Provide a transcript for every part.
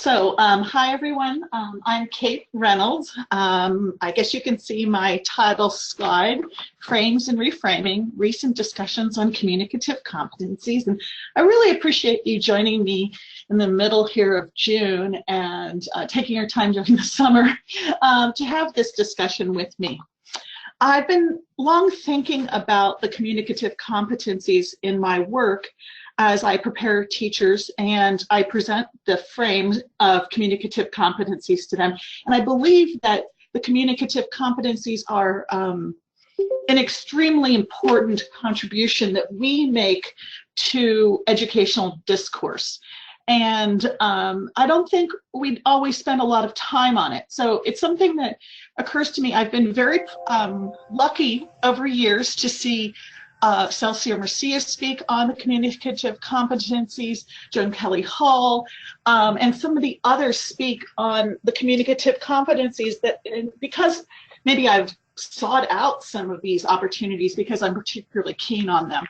Hi everyone, I'm Kate Reynolds. I guess you can see my title slide, Frames and Reframing, Recent Discussions on Communicative Competencies. And I really appreciate you joining me in the middle here of June and taking your time during the summer to have this discussion with me. I've been long thinking about the communicative competencies in my work as I prepare teachers and I present the frames of communicative competencies to them. And I believe that the communicative competencies are an extremely important contribution that we make to educational discourse. And I don't think we always spend a lot of time on it. So it's something that occurs to me. I've been very lucky over years to see Celce-Murcia speak on the communicative competencies, Joan Kelly Hall, and some of the others speak on the communicative competencies because maybe I've sought out some of these opportunities because I'm particularly keen on them.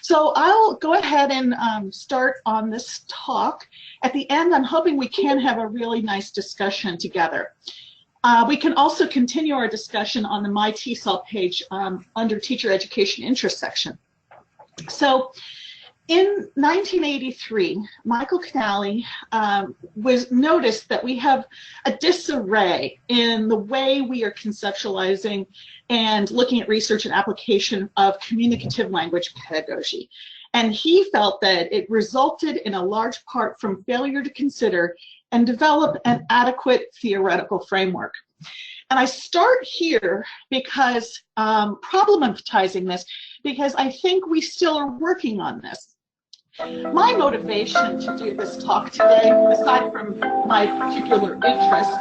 So I'll go ahead and start on this talk. At the end, I'm hoping we can have a really nice discussion together. We can also continue our discussion on the My TESOL page under Teacher Education Interest section. So in 1983, Michael Canali noticed that we have a disarray in the way we are conceptualizing and looking at research and application of communicative language pedagogy. And he felt that it resulted in a large part from failure to consider and develop an adequate theoretical framework. And I start here because problematizing this, because I think we still are working on this. My motivation to do this talk today, aside from my particular interest,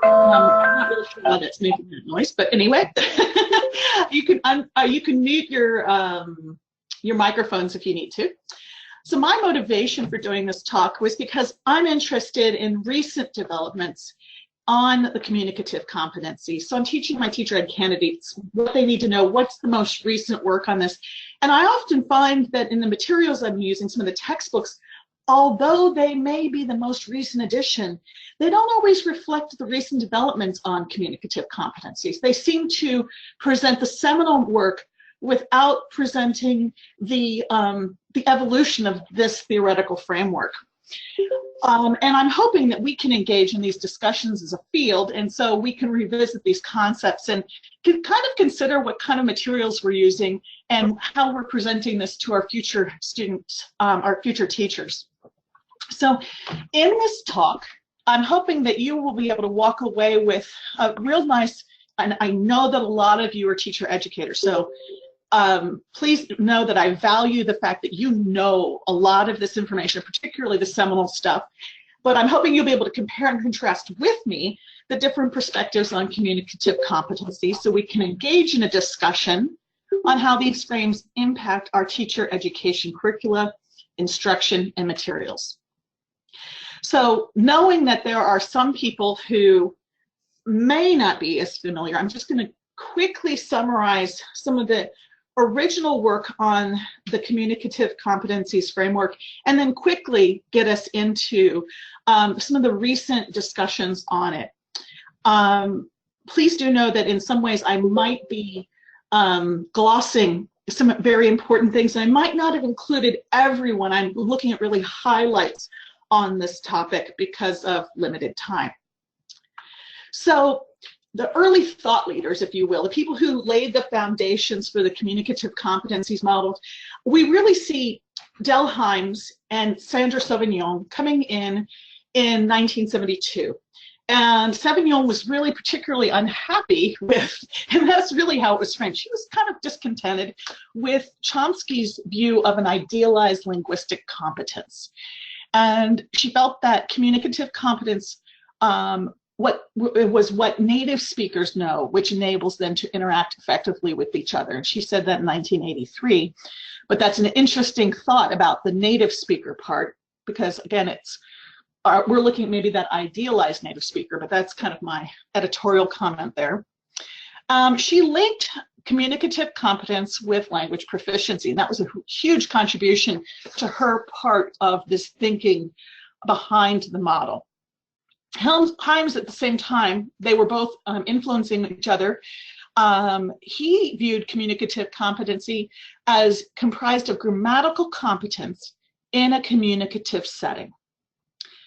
I'm not really sure why that's making that noise, but anyway, you can mute your microphones if you need to. So my motivation for doing this talk was because I'm interested in recent developments on the communicative competencies. So I'm teaching my teacher ed candidates what they need to know, what's the most recent work on this. And I often find that in the materials I'm using, some of the textbooks, although they may be the most recent edition, they don't always reflect the recent developments on communicative competencies. They seem to present the seminal work without presenting the evolution of this theoretical framework. And I'm hoping that we can engage in these discussions as a field, and so we can revisit these concepts and can kind of consider what kind of materials we're using and how we're presenting this to our future students, our future teachers. So in this talk, I'm hoping that you will be able to walk away with a real nice, and I know that a lot of you are teacher educators, so please know that I value the fact that you know a lot of this information, particularly the seminal stuff, but I'm hoping you'll be able to compare and contrast with me the different perspectives on communicative competencies so we can engage in a discussion on how these frames impact our teacher education curricula, instruction, and materials. So knowing that there are some people who may not be as familiar, I'm just going to quickly summarize some of the original work on the communicative competencies framework and then quickly get us into some of the recent discussions on it. Please do know that in some ways I might be glossing some very important things, and I might not have included everyone. I'm looking at really highlights on this topic because of limited time. So the early thought leaders, if you will, the people who laid the foundations for the communicative competencies models, we really see Del Hymes and Sandra Sauvignon coming in 1972. And Sauvignon was really particularly unhappy with, and that's really how it was framed, she was kind of discontented with Chomsky's view of an idealized linguistic competence. And she felt that communicative competence what native speakers know, which enables them to interact effectively with each other. And she said that in 1983. But that's an interesting thought about the native speaker part, because again, we're looking at maybe that idealized native speaker, but that's kind of my editorial comment there. She linked communicative competence with language proficiency, and that was a huge contribution to her part of this thinking behind the model. Himes, at the same time, they were both influencing each other. He viewed communicative competency as comprised of grammatical competence in a communicative setting.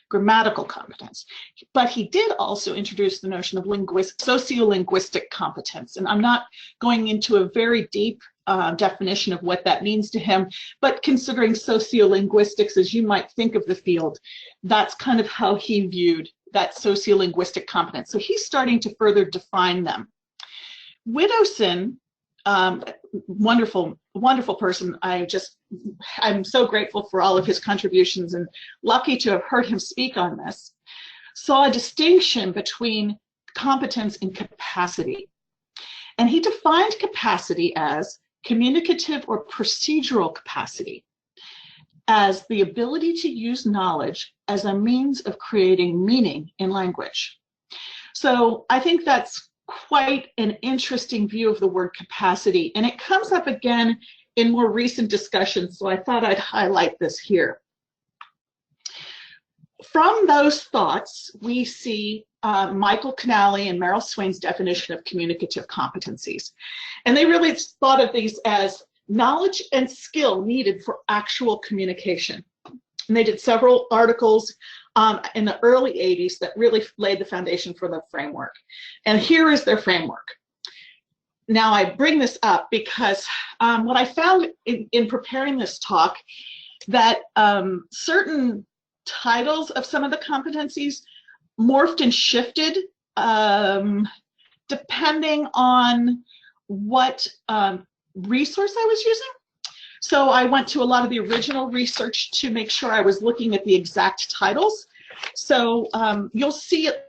Grammatical competence. But he did also introduce the notion of sociolinguistic competence. And I'm not going into a very deep definition of what that means to him, but considering sociolinguistics as you might think of the field, that's kind of how he viewed that sociolinguistic competence. So he's starting to further define them. Widdowson, wonderful, wonderful person. I'm so grateful for all of his contributions and lucky to have heard him speak on this, saw a distinction between competence and capacity. And he defined capacity as communicative or procedural capacity, as the ability to use knowledge as a means of creating meaning in language. So I think that's quite an interesting view of the word capacity, and it comes up again in more recent discussions, so I thought I'd highlight this here. From those thoughts, we see Michael Canali and Meryl Swain's definition of communicative competencies. And they really thought of these as knowledge and skill needed for actual communication. And they did several articles in the early 80s that really laid the foundation for the framework. And here is their framework. Now I bring this up because what I found in preparing this talk, that certain titles of some of the competencies morphed and shifted depending on what resource I was using. So I went to a lot of the original research to make sure I was looking at the exact titles. So you'll see it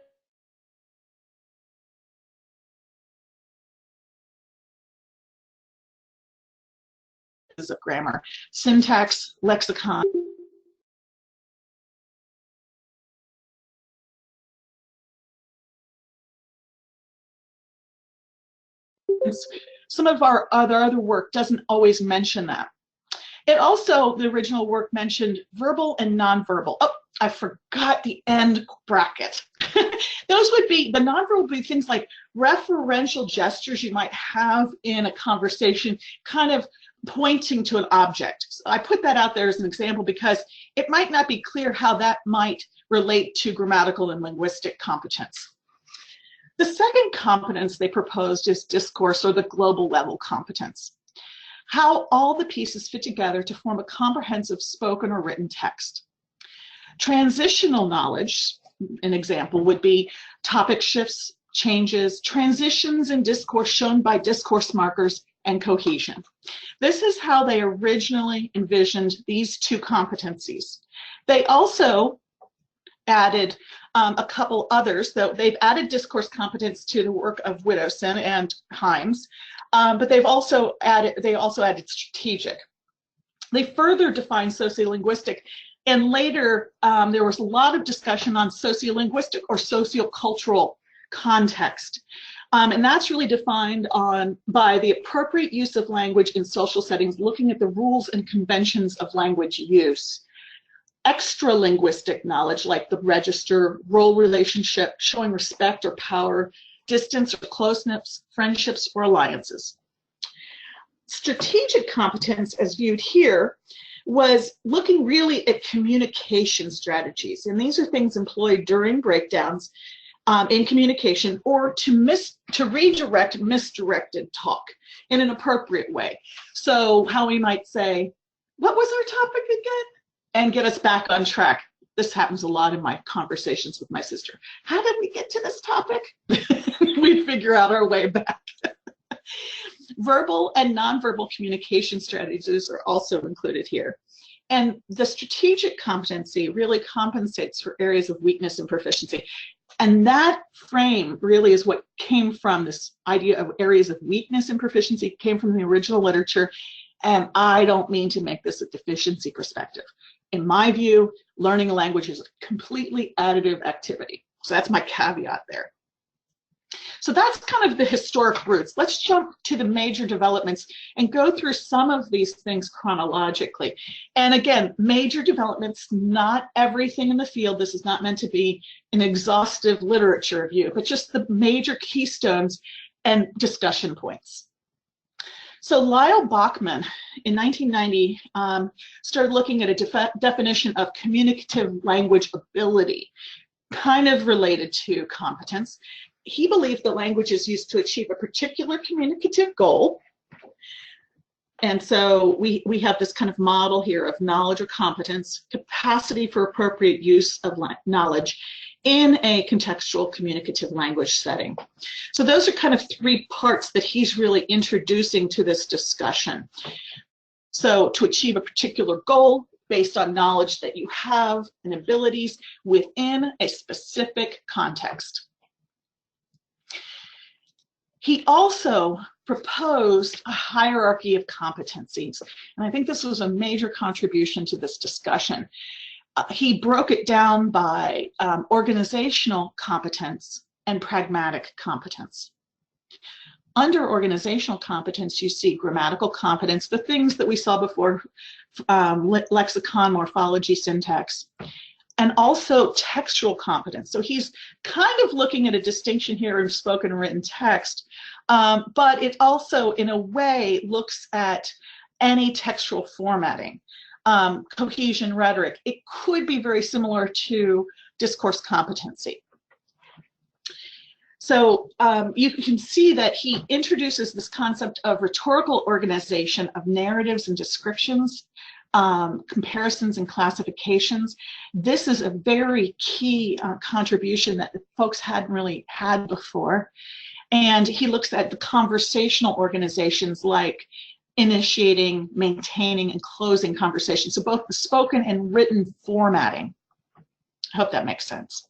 as a grammar, syntax, lexicon. Some of our other work doesn't always mention that. It also, the original work mentioned verbal and nonverbal. Oh, I forgot the end bracket. Those would be, the nonverbal would be things like referential gestures you might have in a conversation, kind of pointing to an object. So I put that out there as an example because it might not be clear how that might relate to grammatical and linguistic competence. The second competence they proposed is discourse, or the global level competence. How all the pieces fit together to form a comprehensive spoken or written text. Transitional knowledge, an example, would be topic shifts, changes, transitions in discourse shown by discourse markers, and cohesion. This is how they originally envisioned these two competencies. They also added a couple others, though they've added discourse competence to the work of Widdowson and Himes, but they also added strategic. They further defined sociolinguistic, and later there was a lot of discussion on sociolinguistic or sociocultural context. And that's really defined by the appropriate use of language in social settings, looking at the rules and conventions of language use. Extra-linguistic knowledge, like the register, role relationship, showing respect or power, distance or closeness, friendships or alliances. Strategic competence, as viewed here, was looking really at communication strategies. And these are things employed during breakdowns in communication, or to redirect misdirected talk in an appropriate way. So how we might say, what was our topic again? And get us back on track. This happens a lot in my conversations with my sister. How did we get to this topic? We figure out our way back. Verbal and nonverbal communication strategies are also included here. And the strategic competency really compensates for areas of weakness and proficiency. And that frame really is what came from this idea of areas of weakness and proficiency, came from the original literature. And I don't mean to make this a deficiency perspective. In my view, learning a language is a completely additive activity. So that's my caveat there. So that's kind of the historic roots. Let's jump to the major developments and go through some of these things chronologically. And again, major developments, not everything in the field. This is not meant to be an exhaustive literature review, but just the major keystones and discussion points. So Lyle Bachman in 1990 started looking at a definition of communicative language ability, kind of related to competence. He believed that language is used to achieve a particular communicative goal. And so we have this kind of model here of knowledge or competence, capacity for appropriate use of knowledge in a contextual communicative language setting. So those are kind of three parts that he's really introducing to this discussion. So to achieve a particular goal based on knowledge that you have and abilities within a specific context. He also proposed a hierarchy of competencies, and I think this was a major contribution to this discussion. He broke it down by organizational competence and pragmatic competence. Under organizational competence, you see grammatical competence, the things that we saw before, lexicon, morphology, syntax, and also textual competence. So he's kind of looking at a distinction here in spoken and written text, but it also, in a way, looks at any textual formatting, cohesion, rhetoric. It could be very similar to discourse competency. So you can see that he introduces this concept of rhetorical organization of narratives and descriptions, comparisons and classifications. This is a very key contribution that folks hadn't really had before. And he looks at the conversational organizations like initiating, maintaining, and closing conversations. So both the spoken and written formatting. I hope that makes sense.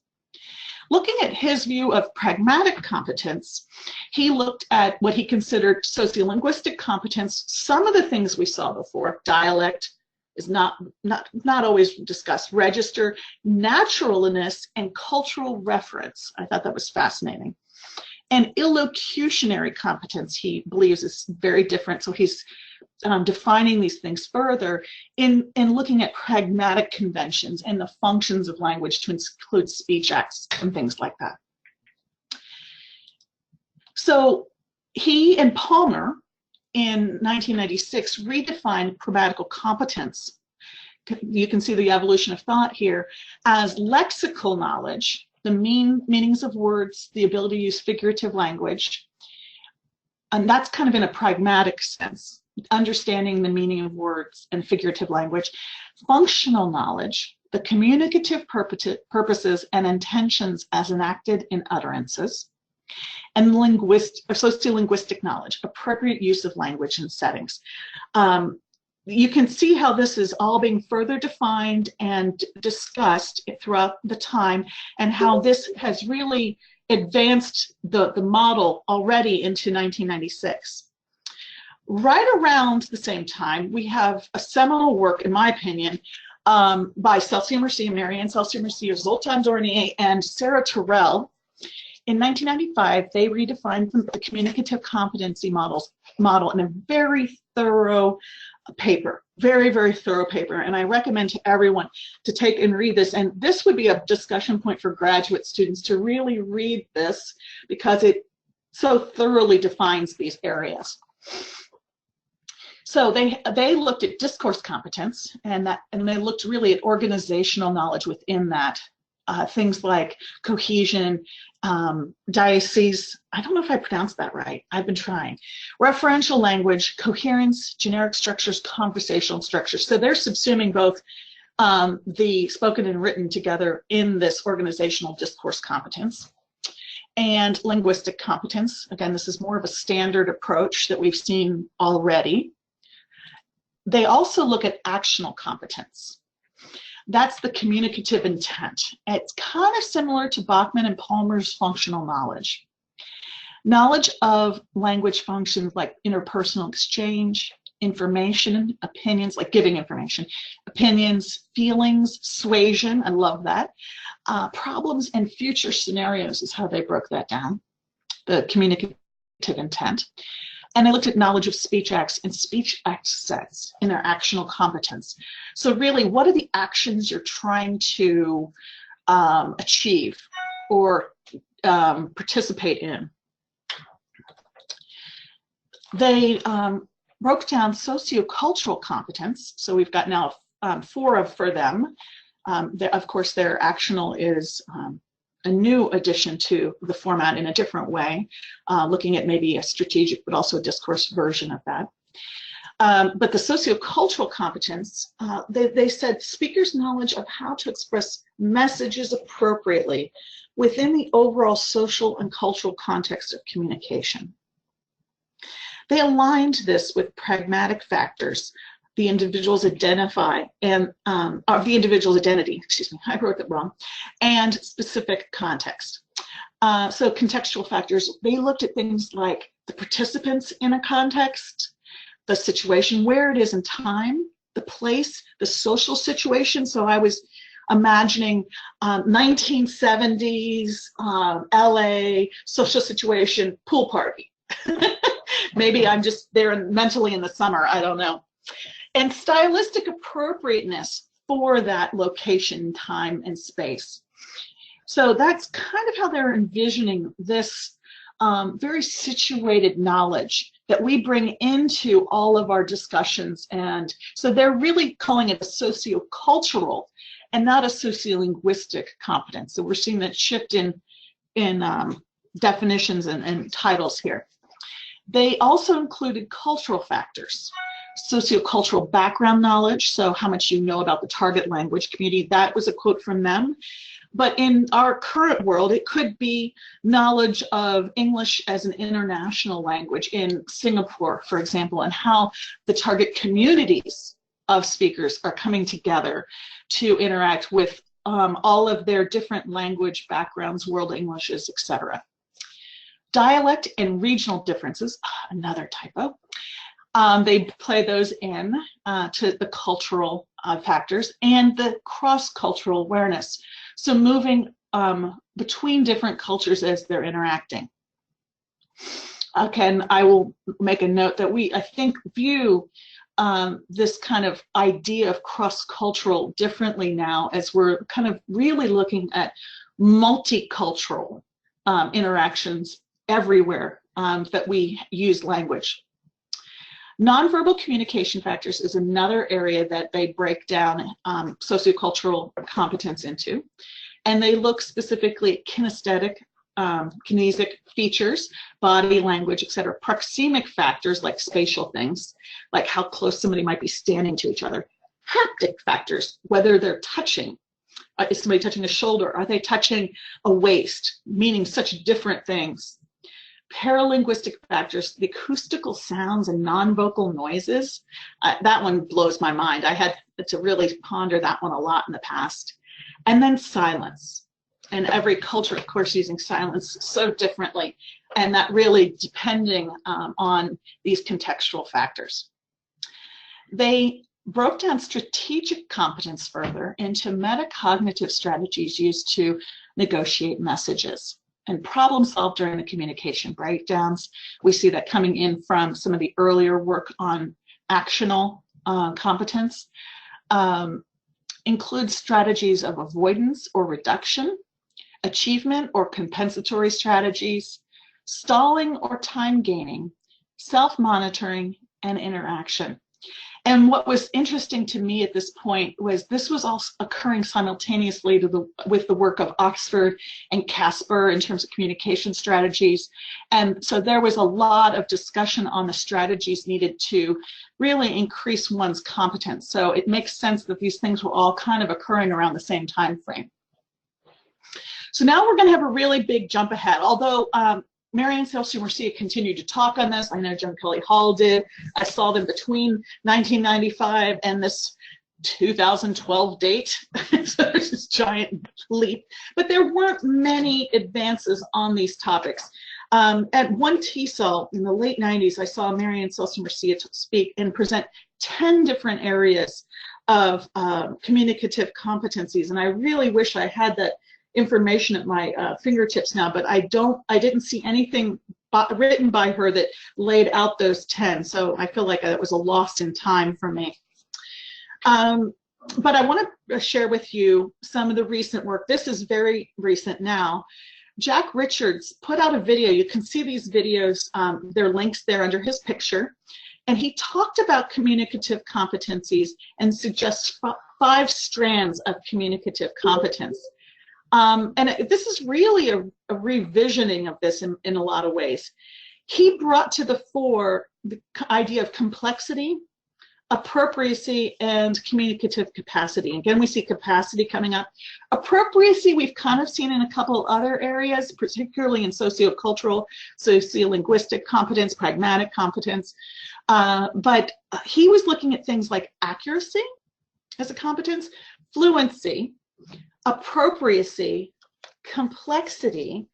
Looking at his view of pragmatic competence, he looked at what he considered sociolinguistic competence. Some of the things we saw before, dialect is not always discussed, register, naturalness, and cultural reference. I thought that was fascinating. And illocutionary competence, he believes, is very different. So he's defining these things further in looking at pragmatic conventions and the functions of language to include speech acts and things like that. So he and Palmer in 1996 redefined grammatical competence. You can see the evolution of thought here as lexical knowledge, the meanings of words, the ability to use figurative language. And that's kind of in a pragmatic sense, understanding the meaning of words and figurative language. Functional knowledge, the communicative purposes and intentions as enacted in utterances. And sociolinguistic knowledge, appropriate use of language in settings. You can see how this is all being further defined and discussed throughout the time, and how this has really advanced the model already into 1996. Right around the same time, we have a seminal work, in my opinion, by Celce-Murcia, Marianne Celce-Murcia, Zoltan Dornyei, and Sarah Thurrell. In 1995, they redefined the communicative competency model in a very thorough paper, very, very thorough paper. And I recommend to everyone to take and read this. And this would be a discussion point for graduate students to really read this, because it so thoroughly defines these areas. So they looked at discourse competence, and they looked really at organizational knowledge within that. Things like cohesion, diocese, I don't know if I pronounced that right, I've been trying. Referential language, coherence, generic structures, conversational structures. So they're subsuming both the spoken and written together in this organizational discourse competence. And linguistic competence, again, this is more of a standard approach that we've seen already. They also look at actional competence. That's the communicative intent. It's kind of similar to Bachman and Palmer's functional knowledge. Knowledge of language functions like interpersonal exchange, information, opinions, like giving information, opinions, feelings, suasion, I love that. Problems and future scenarios is how they broke that down. the communicative intent. And I looked at knowledge of speech acts and speech act sets, interactional competence. So really, what are the actions you're trying to achieve or participate in? They broke down sociocultural competence. So we've got now 4 for them. Of course, their actional is a new addition to the format in a different way, looking at maybe a strategic but also a discourse version of that. But the sociocultural competence, they said speakers' knowledge of how to express messages appropriately within the overall social and cultural context of communication. They aligned this with pragmatic factors the individual's identify and the individual's identity, excuse me, I wrote that wrong, and specific context. So contextual factors, they looked at things like the participants in a context, the situation, where it is in time, the place, the social situation. So I was imagining 1970s LA social situation, pool party. Maybe I'm just there mentally in the summer, I don't know. And stylistic appropriateness for that location, time, and space. So that's kind of how they're envisioning this very situated knowledge that we bring into all of our discussions. And so they're really calling it a sociocultural and not a sociolinguistic competence. So we're seeing that shift in definitions and titles here. They also included cultural factors. Sociocultural background knowledge, so how much you know about the target language community. That was a quote from them. But in our current world, it could be knowledge of English as an international language in Singapore, for example, and how the target communities of speakers are coming together to interact with all of their different language backgrounds, world Englishes, etc. Dialect and regional differences, another typo. They play those in to the cultural factors and the cross-cultural awareness. So moving between different cultures as they're interacting. Again, I will make a note that we, I think, view this kind of idea of cross-cultural differently now as we're kind of really looking at multicultural interactions everywhere that we use language. Nonverbal communication factors is another area that they break down sociocultural competence into. And they look specifically at kinesthetic, kinesic features, body language, etc. Proxemic factors like spatial things, like how close somebody might be standing to each other. Haptic factors, whether they're touching. Is somebody touching a shoulder? Are they touching a waist? Meaning such different things. Paralinguistic factors, the acoustical sounds and non-vocal noises. That one blows my mind. I had to really ponder that one a lot in the past. And then silence. And every culture, of course, using silence so differently. And that really depending on these contextual factors. They broke down strategic competence further into metacognitive strategies used to negotiate messages and problem solve during the communication breakdowns. We see that coming in from some of the earlier work on actional competence. Includes strategies of avoidance or reduction, achievement or compensatory strategies, stalling or time gaining, self-monitoring, and interaction. And what was interesting to me at this point was this was all occurring simultaneously with the work of Oxford and Casper in terms of communication strategies. And so there was a lot of discussion on the strategies needed to really increase one's competence. So it makes sense that these things were all kind of occurring around the same time frame. So now we're going to have a really big jump ahead, although Mary and Celce-Murcia continued to talk on this. I know John Kelly Hall did. I saw them between 1995 and this 2012 date. So there's this giant leap. But there weren't many advances on these topics. At one TESOL in the late 90s, I saw Mary and Celce-Murcia speak and present 10 different areas of communicative competencies. And I really wish I had that information at my fingertips now, but I didn't see anything written by her that laid out those 10, so I feel like it was a loss in time for me. But I want to share with you some of the recent work. This is very recent now. Jack Richards put out a video. You can see these videos, there are links there under his picture. And he talked about communicative competencies and suggests 5 strands of communicative competence. This is really a revisioning of this in a lot of ways. He brought to the fore the idea of complexity, appropriacy, and communicative capacity. Again, we see capacity coming up. Appropriacy we've kind of seen in a couple other areas, particularly in sociocultural, sociolinguistic competence, pragmatic competence. But he was looking at things like accuracy as a competence, fluency, appropriacy, complexity,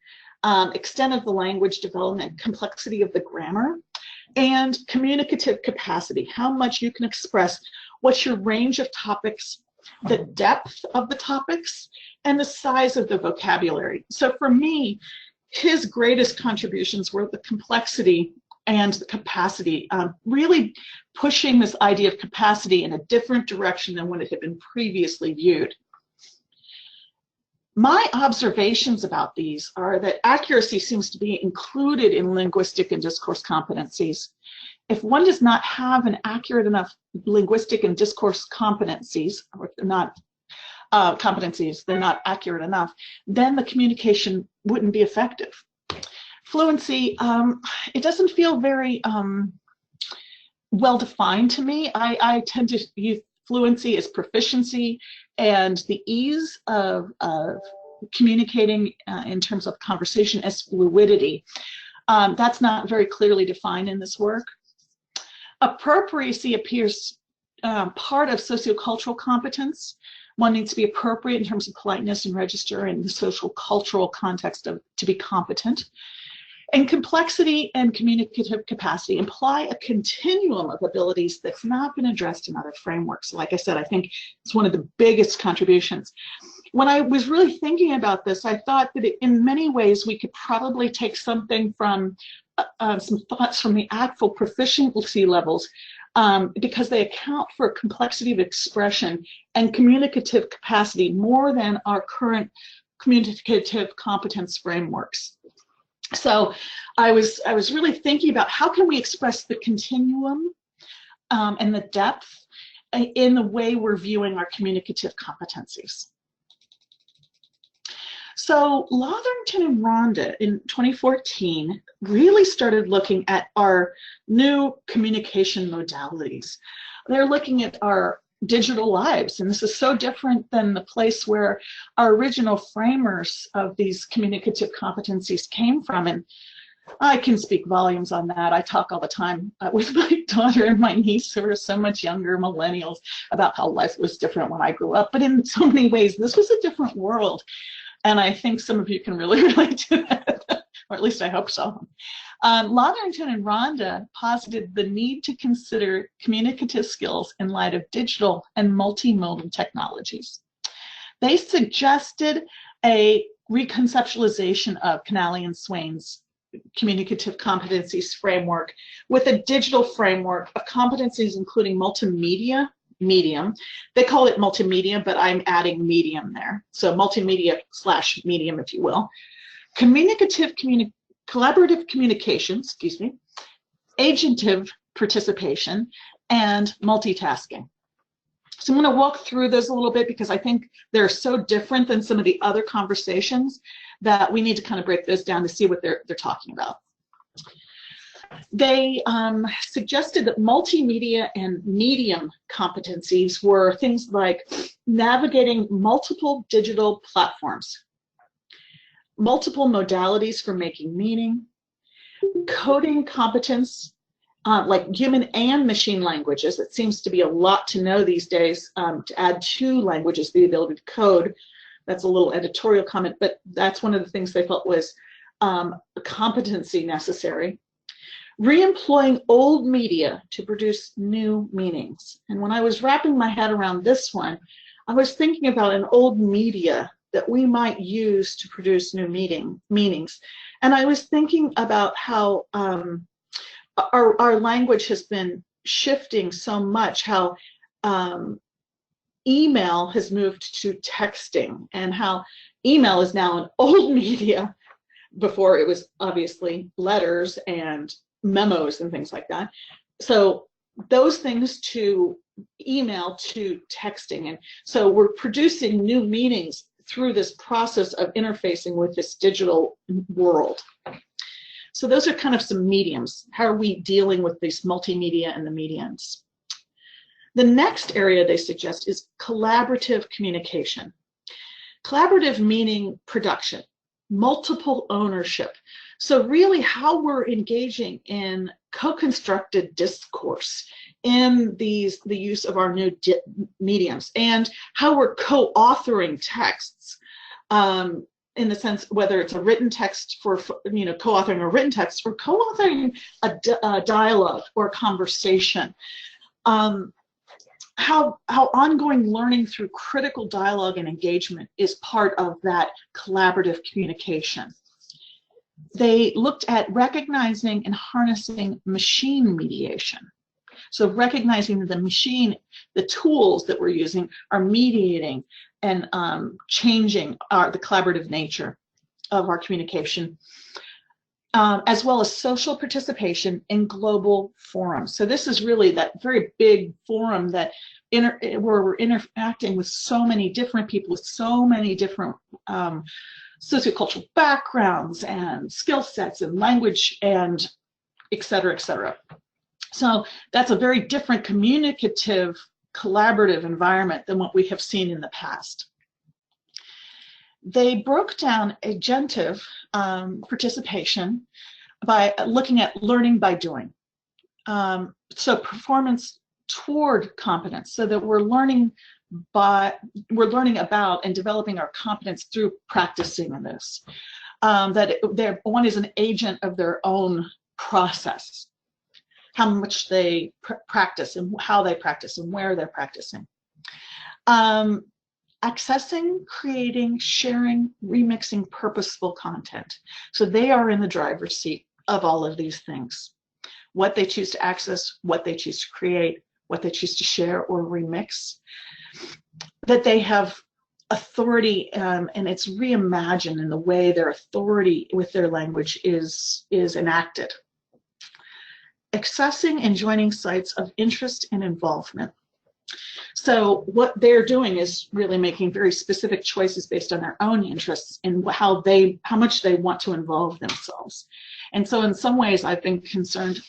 extent of the language development, complexity of the grammar, and communicative capacity, how much you can express, what's your range of topics, the depth of the topics, and the size of the vocabulary. So for me, his greatest contributions were the complexity and the capacity, really pushing this idea of capacity in a different direction than when it had been previously viewed. My observations about these are that accuracy seems to be included in linguistic and discourse competencies. If one does not have an accurate enough linguistic and discourse competencies, or not competencies, they're not accurate enough, then the communication wouldn't be effective. Fluency, it doesn't feel very well defined to me. I tend to use fluency as proficiency and the ease of communicating in terms of conversation as fluidity. That's not very clearly defined in this work. Appropriacy appears part of sociocultural competence. One needs to be appropriate in terms of politeness and register in the social cultural context of to be competent. And complexity and communicative capacity imply a continuum of abilities that's not been addressed in other frameworks. Like I said, I think it's one of the biggest contributions. When I was really thinking about this, I thought that in many ways we could probably take something from some thoughts from the actual proficiency levels because they account for complexity of expression and communicative capacity more than our current communicative competence frameworks. So I was really thinking about how can we express the continuum and the depth in the way we're viewing our communicative competencies. So Lotherington and Ronda in 2014 really started looking at our new communication modalities. They're looking at our digital lives, and this is so different than the place where our original framers of these communicative competencies came from, and I can speak volumes on that. I talk all the time with my daughter and my niece who are so much younger, millennials, about how life was different when I grew up, but in so many ways this was a different world, and I think some of you can really relate to that, or at least I hope so. Lotherington and Ronda posited the need to consider communicative skills in light of digital and multimodal technologies. They suggested a reconceptualization of Canali and Swain's communicative competencies framework with a digital framework of competencies including multimedia, medium. They call it multimedia, but I'm adding medium there. So multimedia / medium, if you will. Collaborative communication, agentive participation, and multitasking. So I'm going to walk through those a little bit because I think they're so different than some of the other conversations that we need to kind of break those down to see what they're talking about. They suggested that multimedia and medium competencies were things like navigating multiple digital platforms, multiple modalities for making meaning, coding competence, like human and machine languages. It seems to be a lot to know these days to add 2 languages, the ability to code. That's a little editorial comment, but that's one of the things they felt was a competency necessary. Reemploying old media to produce new meanings. And when I was wrapping my head around this one, I was thinking about an old media that we might use to produce new meanings. And I was thinking about how our language has been shifting so much, how email has moved to texting, and how email is now an old media. Before it was obviously letters and memos and things like that. So those things to email to texting. And so we're producing new meanings through this process of interfacing with this digital world. So those are kind of some mediums. How are we dealing with these multimedia and the mediums? The next area they suggest is collaborative communication. Collaborative meaning production, multiple ownership. So really how we're engaging in co-constructed discourse in the use of our new mediums, and how we're co-authoring texts in the sense whether it's a written text for, co-authoring a written text or co-authoring a dialogue or a conversation. How ongoing learning through critical dialogue and engagement is part of that collaborative communication. They looked at recognizing and harnessing machine mediation. So recognizing the machine, the tools that we're using are mediating and changing the collaborative nature of our communication, as well as social participation in global forums. So this is really that very big forum that where we're interacting with so many different people with so many different sociocultural backgrounds and skill sets and language and et cetera, et cetera. So that's a very different communicative, collaborative environment than what we have seen in the past. They broke down agentive participation by looking at learning by doing. So performance toward competence, so that we're learning about and developing our competence through practicing in this. One is an agent of their own process, how much they practice and how they practice and where they're practicing. Accessing, creating, sharing, remixing purposeful content. So they are in the driver's seat of all of these things. What they choose to access, what they choose to create, what they choose to share or remix. That they have authority, and it's reimagined in the way their authority with their language is enacted. Accessing and joining sites of interest and involvement. So what they're doing is really making very specific choices based on their own interests and how much they want to involve themselves. And so in some ways I've been concerned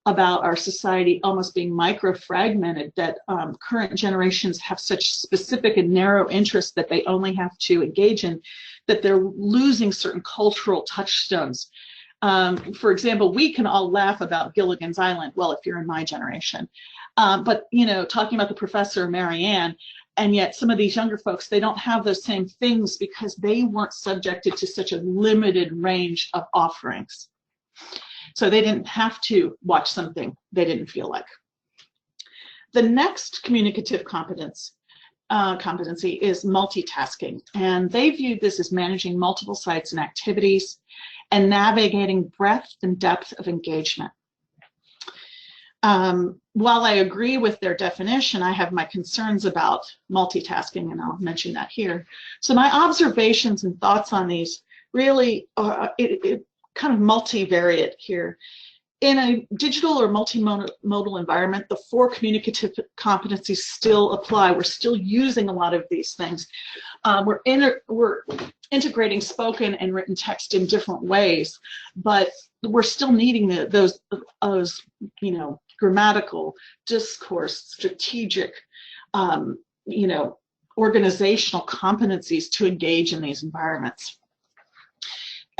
about our society almost being micro-fragmented, that current generations have such specific and narrow interests that they only have to engage in, that they're losing certain cultural touchstones. For example, we can all laugh about Gilligan's Island, well, if you're in my generation, but talking about the Professor Marianne, and yet some of these younger folks, they don't have those same things because they weren't subjected to such a limited range of offerings. So they didn't have to watch something they didn't feel like. The next communicative competency is multitasking, and they viewed this as managing multiple sites and activities and navigating breadth and depth of engagement. While I agree with their definition, I have my concerns about multitasking, and I'll mention that here. So my observations and thoughts on these really are kind of multivariate here. In a digital or multimodal environment, the 4 communicative competencies still apply. We're still using a lot of these things. We're integrating spoken and written text in different ways, but we're still needing those grammatical, discourse, strategic, organizational competencies to engage in these environments.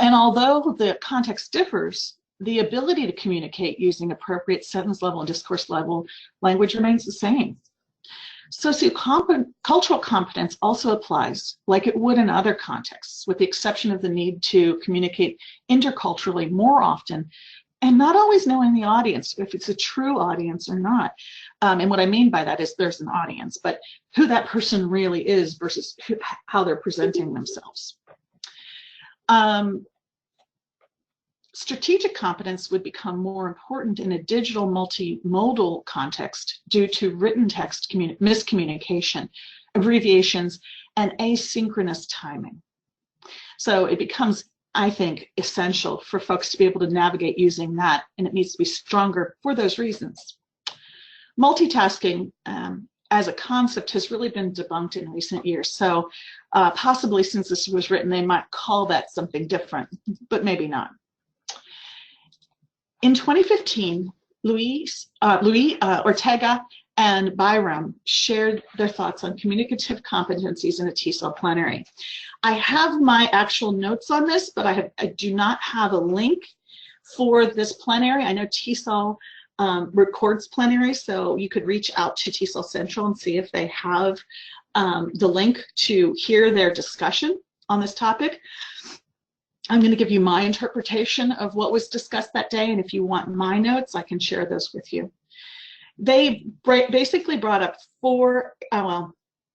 And although the context differs, the ability to communicate using appropriate sentence level and discourse level language remains the same. Sociocultural competence also applies like it would in other contexts, with the exception of the need to communicate interculturally more often and not always knowing the audience, if it's a true audience or not. And what I mean by that is there's an audience, but who that person really is versus how they're presenting themselves. Strategic competence would become more important in a digital multimodal context due to written text miscommunication, abbreviations, and asynchronous timing. So it becomes, I think, essential for folks to be able to navigate using that, and it needs to be stronger for those reasons. Multitasking as a concept has really been debunked in recent years. So possibly since this was written, they might call that something different, but maybe not. In 2015, Ortega and Bryam shared their thoughts on communicative competencies in a TESOL plenary. I have my actual notes on this, but I do not have a link for this plenary. I know TESOL records plenary, so you could reach out to TESOL Central and see if they have the link to hear their discussion on this topic. I'm going to give you my interpretation of what was discussed that day, and if you want my notes, I can share those with you. They basically brought up four, well,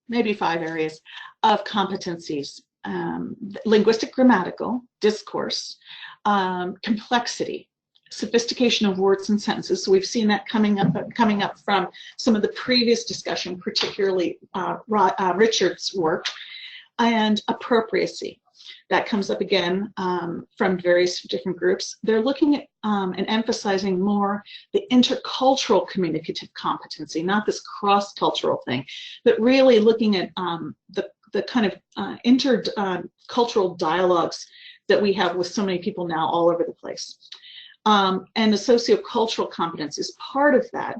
maybe five areas of competencies: linguistic grammatical, discourse, complexity, sophistication of words and sentences. So we've seen that coming up from some of the previous discussion, particularly Richard's work, and appropriacy. That comes up again from various different groups. They're looking at and emphasizing more the intercultural communicative competency, not this cross-cultural thing, but really looking at the kind of intercultural dialogues that we have with so many people now all over the place. And the sociocultural competence is part of that.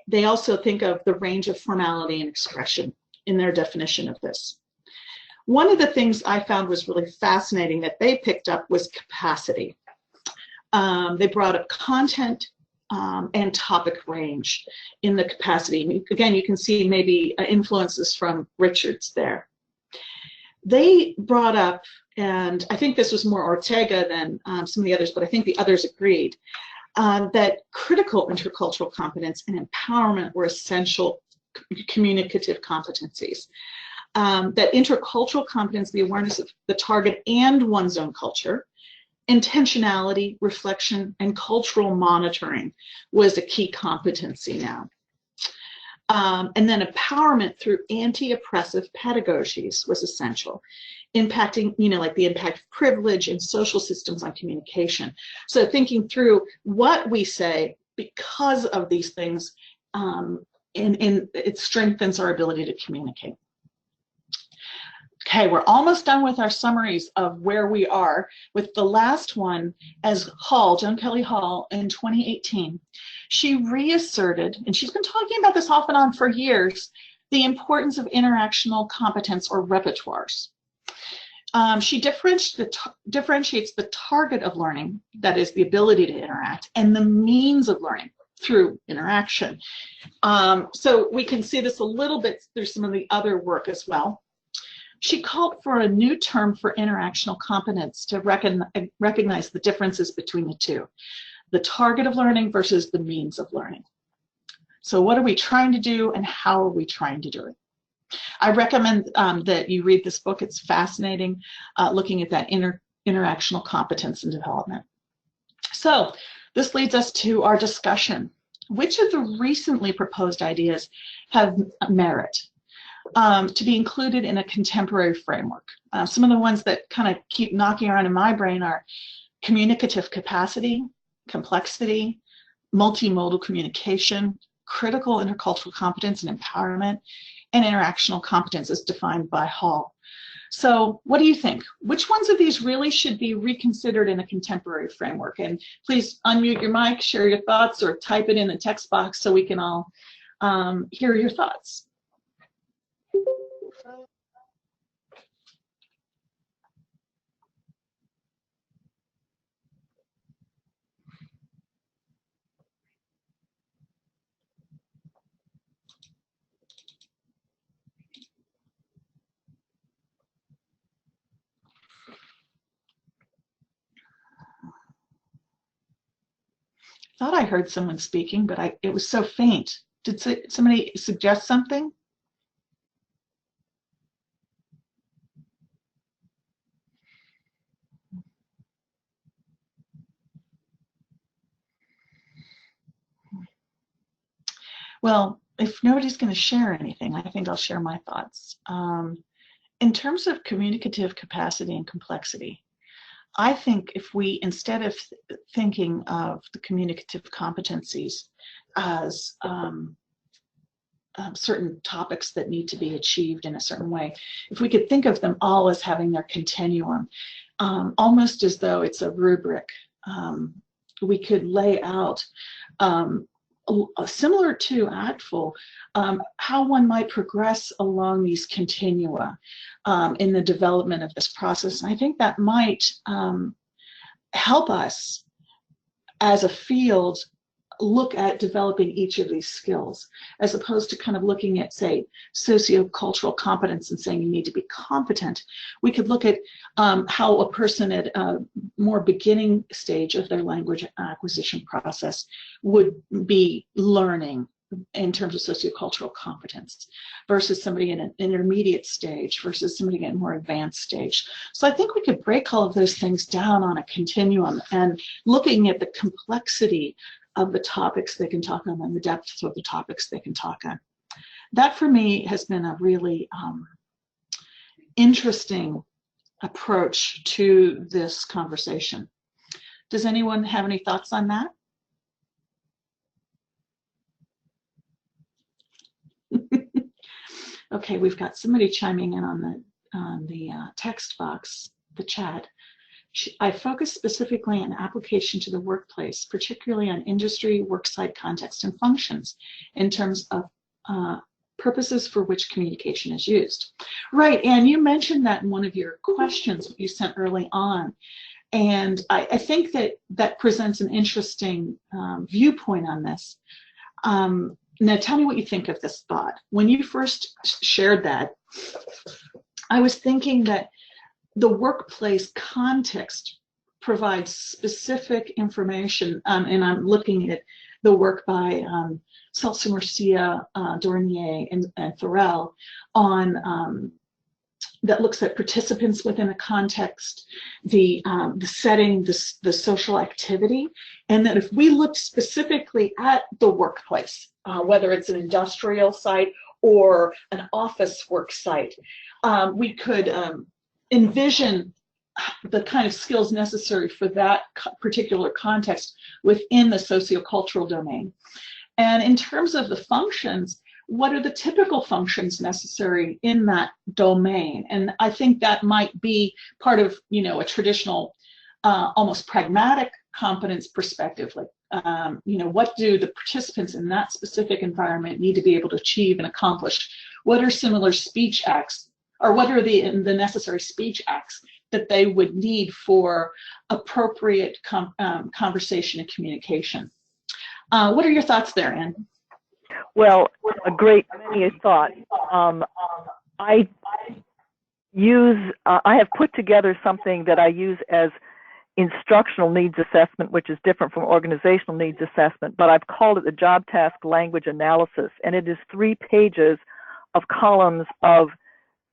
They also think of the range of formality and expression in their definition of this. One of the things I found was really fascinating that they picked up was capacity. They brought up content and topic range in the capacity. Again, you can see maybe influences from Richard's there. They brought up, and I think this was more Ortega than some of the others, but I think the others agreed, that critical intercultural competence and empowerment were essential communicative competencies. That intercultural competence, the awareness of the target and one's own culture, intentionality, reflection, and cultural monitoring was a key competency now. And then empowerment through anti-oppressive pedagogies was essential, impacting, like the impact of privilege and social systems on communication. So thinking through what we say because of these things, and it strengthens our ability to communicate. Okay, we're almost done with our summaries of where we are, with the last one as Hall, Joan Kelly Hall, in 2018. She reasserted, and she's been talking about this off and on for years, the importance of interactional competence or repertoires. She differentiates the target of learning, that is the ability to interact, and the means of learning through interaction. So we can see this a little bit through some of the other work as well. She called for a new term for interactional competence to recognize the differences between the two, the target of learning versus the means of learning. So what are we trying to do and how are we trying to do it? I recommend that you read this book. It's fascinating, looking at that interactional competence and development. So this leads us to our discussion. Which of the recently proposed ideas have merit to be included in a contemporary framework? Some of the ones that kind of keep knocking around in my brain are communicative capacity, complexity, multimodal communication, critical intercultural competence and empowerment, and interactional competence as defined by Hall. So what do you think? Which ones of these really should be reconsidered in a contemporary framework? And please unmute your mic, share your thoughts, or type it in the text box so we can all hear your thoughts. thought I heard someone speaking, but it was so faint. Did somebody suggest something? Well, if nobody's going to share anything, I think I'll share my thoughts. In terms of communicative capacity and complexity, I think if we, instead of thinking of the communicative competencies as certain topics that need to be achieved in a certain way, if we could think of them all as having their continuum, almost as though it's a rubric, we could lay out similar to ACTFL, how one might progress along these continua in the development of this process. And I think that might help us as a field look at developing each of these skills, as opposed to kind of looking at, say, sociocultural competence and saying you need to be competent. We could look at how a person at a more beginning stage of their language acquisition process would be learning in terms of sociocultural competence versus somebody in an intermediate stage versus somebody at a more advanced stage. So I think we could break all of those things down on a continuum and looking at the complexity of the topics they can talk on and the depth of the topics they can talk on. That for me has been a really interesting approach to this conversation. Does anyone have any thoughts on that? Okay, we've got somebody chiming in on the text box, the chat. I focus specifically on application to the workplace, particularly on industry, worksite context, and functions in terms of purposes for which communication is used. Right, and you mentioned that in one of your questions you sent early on. And I think that presents an interesting viewpoint on this. Now, tell me what you think of this thought. When you first shared that, I was thinking that the workplace context provides specific information, and I'm looking at the work by Celce-Murcia, Dornyei, and Thurrell on that looks at participants within a context, the setting, the social activity, and that if we look specifically at the workplace, whether it's an industrial site or an office work site, we could envision the kind of skills necessary for that particular context within the sociocultural domain. And in terms of the functions, what are the typical functions necessary in that domain? And I think that might be part of, a traditional, almost pragmatic competence perspective. Like, what do the participants in that specific environment need to be able to achieve and accomplish? What are similar speech acts, or what are the necessary speech acts that they would need for appropriate conversation and communication? What are your thoughts there, Anne? Well, a great many thoughts. I have put together something that I use as instructional needs assessment, which is different from organizational needs assessment, but I've called it the job task language analysis, and it is 3 pages of columns of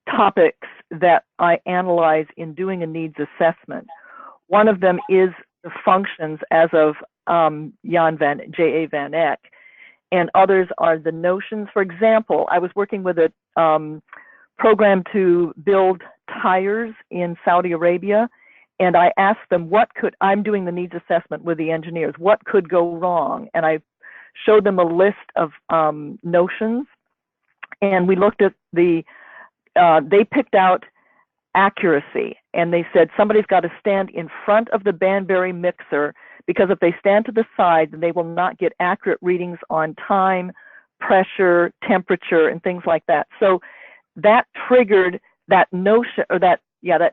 topics that I analyze in doing a needs assessment. One of them is the functions as of J.A. Van Eck, and others are the notions. For example, I was working with a program to build tires in Saudi Arabia, and I asked them I'm doing the needs assessment with the engineers, what could go wrong? And I showed them a list of notions, and we looked at they picked out accuracy, and they said somebody's got to stand in front of the Banbury mixer, because if they stand to the side, then they will not get accurate readings on time, pressure, temperature, and things like that. So that triggered that notion, or that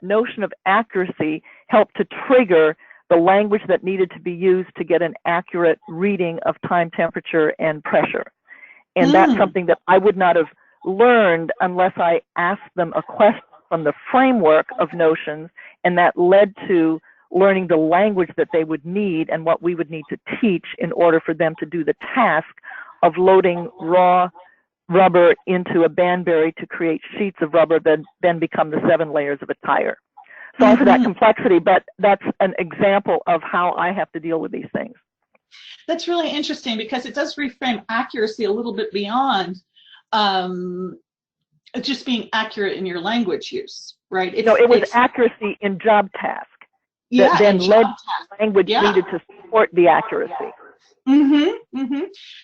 notion of accuracy helped to trigger the language that needed to be used to get an accurate reading of time, temperature, and pressure. And that's something that I would not have learned unless I asked them a question from the framework of notions, and that led to learning the language that they would need and what we would need to teach in order for them to do the task of loading raw rubber into a Banbury to create sheets of rubber that then become the 7 layers of a tire. Sorry for that complexity, but that's an example of how I have to deal with these things. That's really interesting because it does reframe accuracy a little bit beyond just being accurate in your language use, right? It was accuracy in job task that then led to language needed to support the accuracy.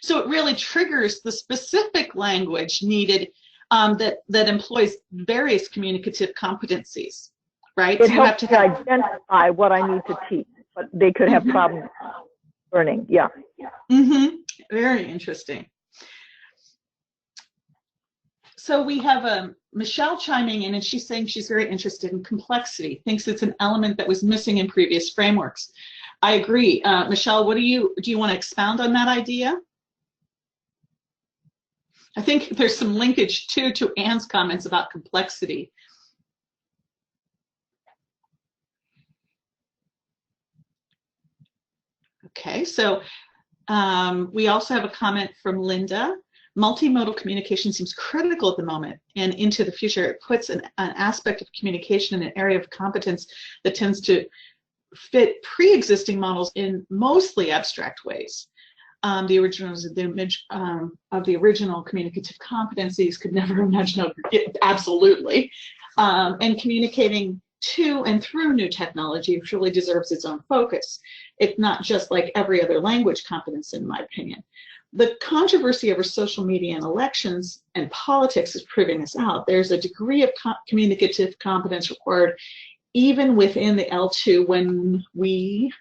So it really triggers the specific language needed that employs various communicative competencies, right? It helps to identify what I need to teach, but they could have problems learning. Yeah. Very interesting. So we have Michelle chiming in, and she's saying she's very interested in complexity, thinks it's an element that was missing in previous frameworks. I agree. Michelle, do you want to expound on that idea? I think there's some linkage too to Anne's comments about complexity. Okay, so we also have a comment from Linda. Multimodal communication seems critical at the moment and into the future. It puts an aspect of communication in an area of competence that tends to fit pre-existing models in mostly abstract ways. The originals of the image of the original communicative competencies could never imagine it, absolutely. And communicating to and through new technology truly deserves its own focus. It's not just like every other language competence, in my opinion. The controversy over social media and elections and politics is proving this out. There's a degree of communicative competence required even within the L2 when we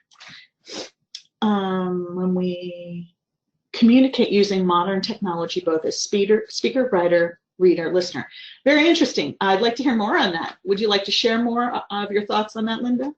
communicate using modern technology, both as speaker, writer, reader, listener. Very interesting. I'd like to hear more on that. Would you like to share more of your thoughts on that, Linda?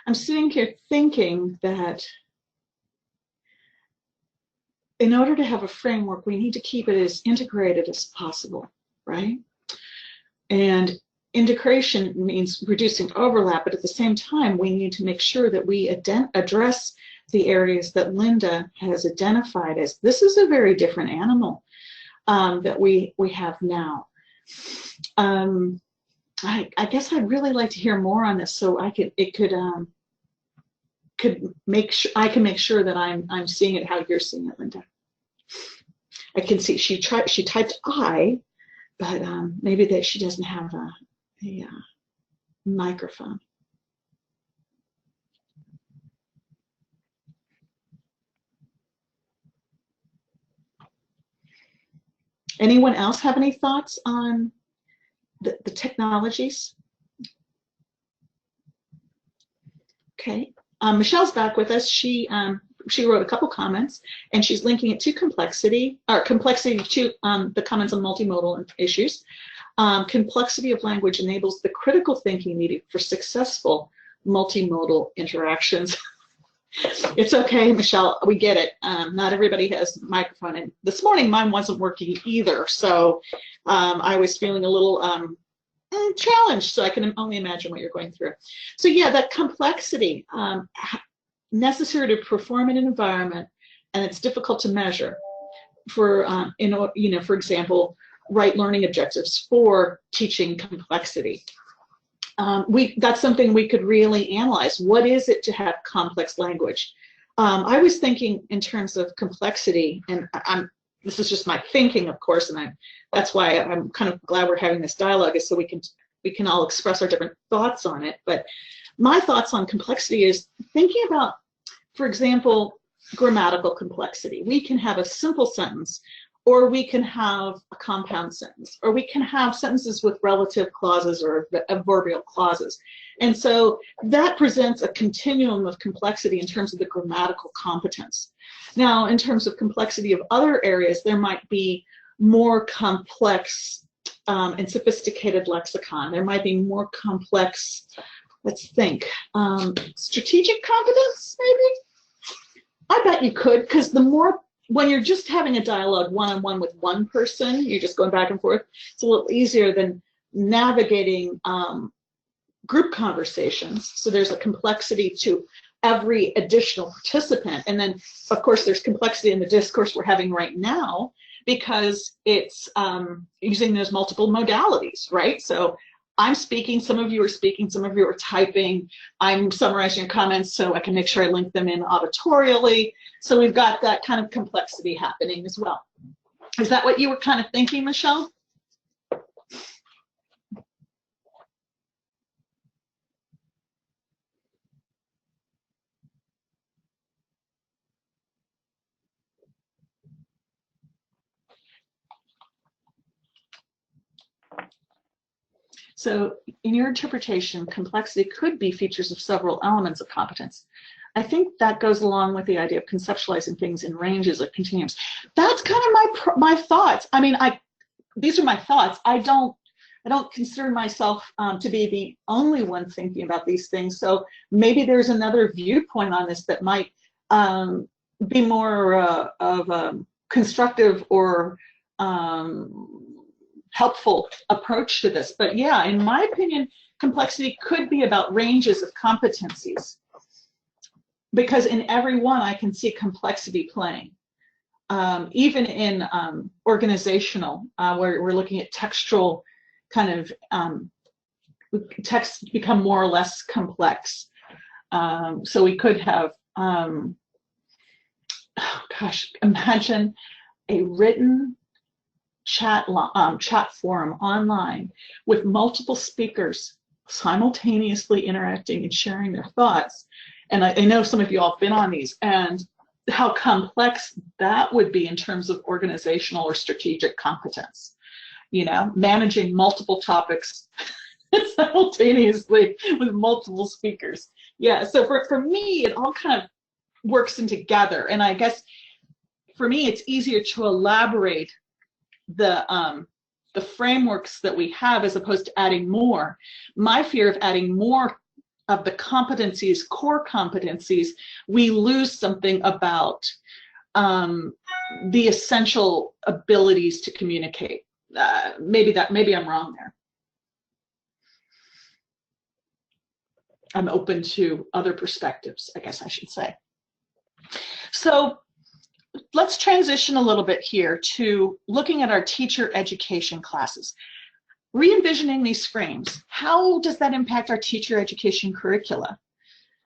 I'm sitting here thinking that in order to have a framework, we need to keep it as integrated as possible, right? And integration means reducing overlap, but at the same time, we need to make sure that we address the areas that Linda has identified as this is a very different animal that we have now. I guess I'd really like to hear more on this, so I can make sure that I'm seeing it how you're seeing it, Linda. I can see she typed I, but maybe that she doesn't have a microphone. Anyone else have any thoughts on the technologies? Okay, Michelle's back with us. She wrote a couple comments, and she's linking it to complexity to the comments on multimodal issues. Complexity of language enables the critical thinking needed for successful multimodal interactions. It's okay, Michelle, we get it. Not everybody has a microphone, and this morning mine wasn't working either, so I was feeling a little challenged, so I can only imagine what you're going through. So yeah, that complexity necessary to perform in an environment, and it's difficult to measure for, for example, right learning objectives for teaching complexity. That's something we could really analyze. What is it to have complex language? I was thinking in terms of complexity, and this is just my thinking, of course, and that's why I'm kind of glad we're having this dialogue, is so we can all express our different thoughts on it. But my thoughts on complexity is thinking about, for example, grammatical complexity. We can have a simple sentence, or we can have a compound sentence, or we can have sentences with relative clauses or adverbial clauses. And so that presents a continuum of complexity in terms of the grammatical competence. Now, in terms of complexity of other areas, there might be more complex and sophisticated lexicon. There might be more complex, let's think, strategic competence, maybe? I bet you could, because the more, when you're just having a dialogue one-on-one with one person, you're just going back and forth, it's a little easier than navigating group conversations. So there's a complexity to every additional participant. And then, of course, there's complexity in the discourse we're having right now, because it's using those multiple modalities, right? So I'm speaking, some of you are speaking, some of you are typing. I'm summarizing your comments so I can make sure I link them in auditorially. So we've got that kind of complexity happening as well. Is that what you were kind of thinking, Michelle? So in your interpretation, complexity could be features of several elements of competence. I think that goes along with the idea of conceptualizing things in ranges or continuums. That's kind of my thoughts. I mean, these are my thoughts. I don't consider myself to be the only one thinking about these things. So maybe there's another viewpoint on this that might be more of a constructive or helpful approach to this. But yeah, in my opinion, complexity could be about ranges of competencies, because in every one I can see complexity playing. Even in organizational, where we're looking at textual kind of texts become more or less complex. So we could have, oh gosh, imagine a written chat forum online with multiple speakers simultaneously interacting and sharing their thoughts. And I know some of you all have been on these, and how complex that would be in terms of organizational or strategic competence. You know, managing multiple topics simultaneously with multiple speakers. Yeah, so for me, it all kind of works in together. And I guess for me, it's easier to elaborate the frameworks that we have as opposed to adding more. My fear of adding more of the competencies, core competencies, we lose something about the essential abilities to communicate. Maybe I'm wrong there. I'm open to other perspectives, I guess I should say. So let's transition a little bit here to looking at our teacher education classes. Re-envisioning these frames, how does that impact our teacher education curricula?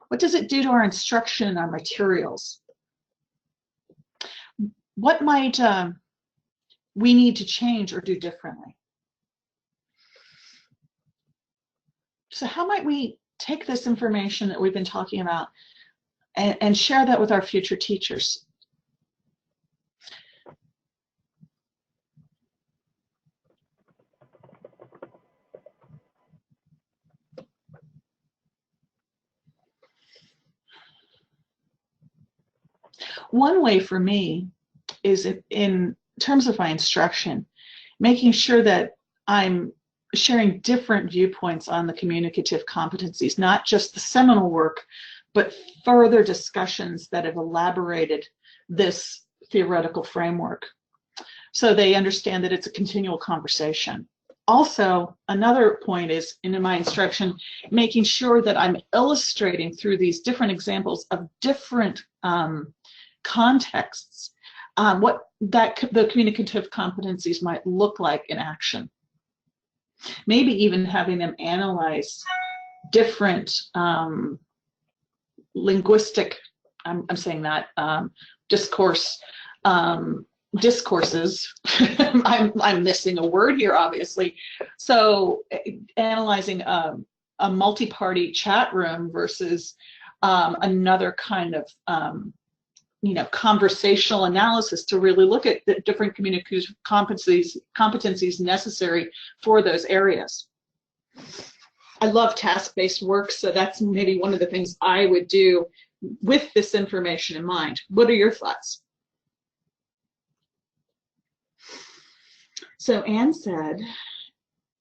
What does it do to our instruction and our materials? What might we need to change or do differently? So how might we take this information that we've been talking about and share that with our future teachers? One way for me is in terms of my instruction, making sure that I'm sharing different viewpoints on the communicative competencies, not just the seminal work, but further discussions that have elaborated this theoretical framework, so they understand that it's a continual conversation. Also, another point is in my instruction, making sure that I'm illustrating through these different examples of different contexts what the communicative competencies might look like in action. Maybe even having them analyze different linguistic, I'm saying that, discourses. I'm missing a word here, obviously. So analyzing a multi-party chat room versus another kind of conversational analysis to really look at the different communicative competencies necessary for those areas. I love task-based work, so that's maybe one of the things I would do with this information in mind. What are your thoughts? So Anne said,